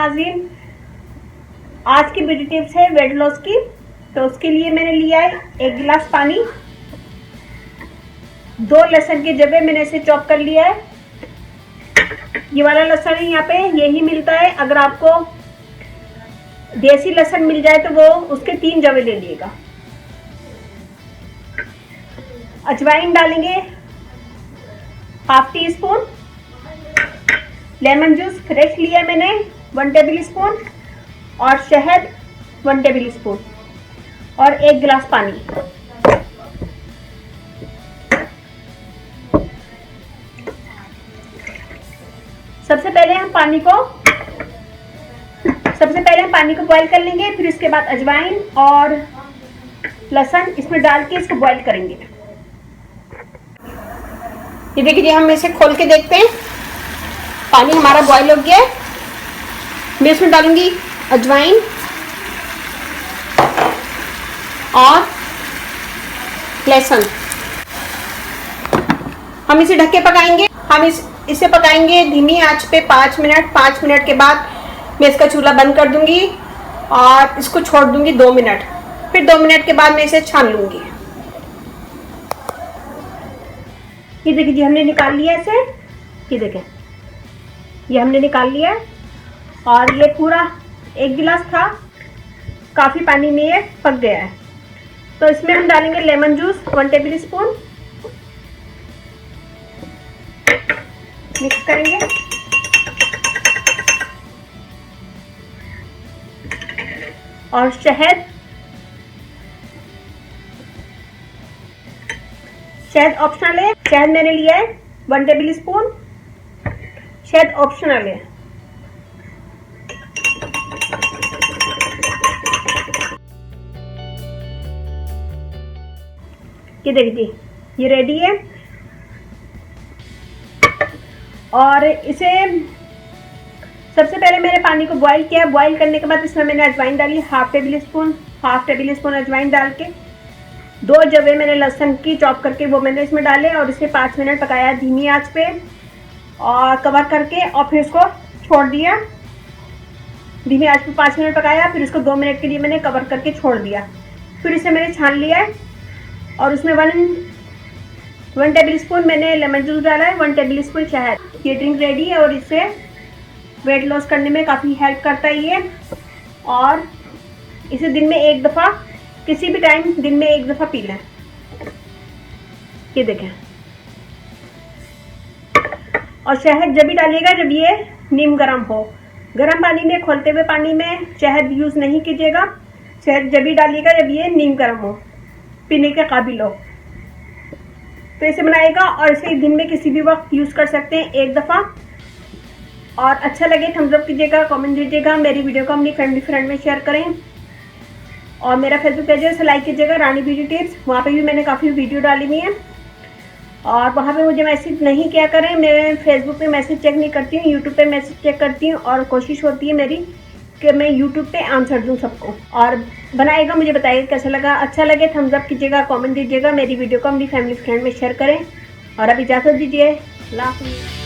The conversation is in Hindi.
नाज़रीन, आज की ब्यूटी टिप्स है वेट लॉस की। तो उसके लिए मैंने लिया है 1 गिलास पानी, 2 लहसुन की जगह मैंने इसे चॉप कर लिया है। ये वाला लहसुन है, यहाँ पे यही मिलता है। अगर आपको देसी लहसुन मिल जाए तो वो उसके 3 जवे ले लीजिएगा। अजवाइन डालेंगे ½ tea spoon, lemon juice fresh लिया है मैंने 1 टेबल स्पून, और शहद 1 टेबल स्पून, और 1 गिलास पानी। सबसे पहले हम पानी को बॉईल कर लेंगे। फिर इसके बाद अजवाइन और लहसुन इसमें डाल के इसको बॉईल करेंगे। ये देखिए, हम इसे खोल के देखते हैं। पानी हमारा बॉईल हो गया है। मैं इसमें डालूंगी अजवाइन और लहसुन। हम इसे ढक के पकाएंगे। हम इसे पकाएंगे धीमी आंच पे 5 मिनट। 5 मिनट के बाद मैं इसका चूल्हा बंद कर दूंगी और इसको छोड़ दूंगी 2 मिनट। फिर 2 मिनट के बाद मैं इसे छान लूंगी। ये देखिए जी, हमने निकाल लिया इसे। ये देखें, ये हमने निकाल लिया है। और ये पूरा 1 गिलास था, काफ़ी पानी में ये पक गया है। तो इसमें हम डालेंगे lemon juice 1 table spoon, mix करेंगे। और शहद ऑप्शनल है। शहद मैंने लिया है 1 टेबल स्पून। शहद ऑप्शनल है। ये देखिए, ये रेडी है। और इसे सबसे पहले मैंने पानी को बॉईल किया। बॉईल करने के बाद इसमें मैंने अजवाइन डाली ½ टेबल स्पून अजवाइन डाल के 2 जवे मैंने लहसुन की चॉप करके वो मैंने इसमें डाले और इसे 5 मिनट पकाया धीमी आंच पे और कवर करके, और फिर इसको छोड़ दिया। धीमी आंच पे 5 मिनट पकाया, फिर इसको 2 मिनट के लिए मैंने कवर करके छोड़ दिया। फिर इसे मैंने छान लिया है और उसमें 1 टेबल स्पून मैंने लेमन जूस डाला है, 1 टेबल स्पून शहद। ये ड्रिंक रेडी है और इससे वेट लॉस करने में काफ़ी हेल्प करता है ये। और इसे दिन में 1 दफ़ा, किसी भी टाइम दिन में 1 दफ़ा पी लें। ये देखें। और शहद जब भी डालिएगा जब ये नीम गर्म हो। गर्म पानी में, खोलते हुए पानी में शहद यूज़ नहीं कीजिएगा। शहद जब भी डालिएगा जब ये नीम गर्म हो, पीने के काबिल हो। तो इसे बनाइएगा और इसे दिन में किसी भी वक्त यूज़ कर सकते हैं 1 दफ़ा। और अच्छा लगे थम्स अप कीजिएगा, कमेंट दीजिएगा। मेरी वीडियो को अपनी फैमिली फ्रेंड में शेयर करें। और मेरा फेसबुक पेज है, उसे लाइक कीजिएगा, रानी ब्यूटी टिप्स। वहाँ पे भी मैंने काफ़ी वीडियो डाली हुई हैं। और वहाँ पे मुझे मैसेज नहीं किया करें। मैं फेसबुक पे मैसेज चेक नहीं करती हूँ, यूट्यूब पे मैसेज चेक करती हूँ। और कोशिश होती है मेरी कि मैं यूट्यूब पे आंसर दूँ सबको। और बनाएगा, मुझे बताइएगा कैसा लगा। अच्छा लगे थम्स अप कीजिएगा, कमेंट दीजिएगा। मेरी वीडियो को अपनी फैमिली फ्रेंड में शेयर करें। और अब इजाज़त दीजिए। अल्लाह हाफ़िज़।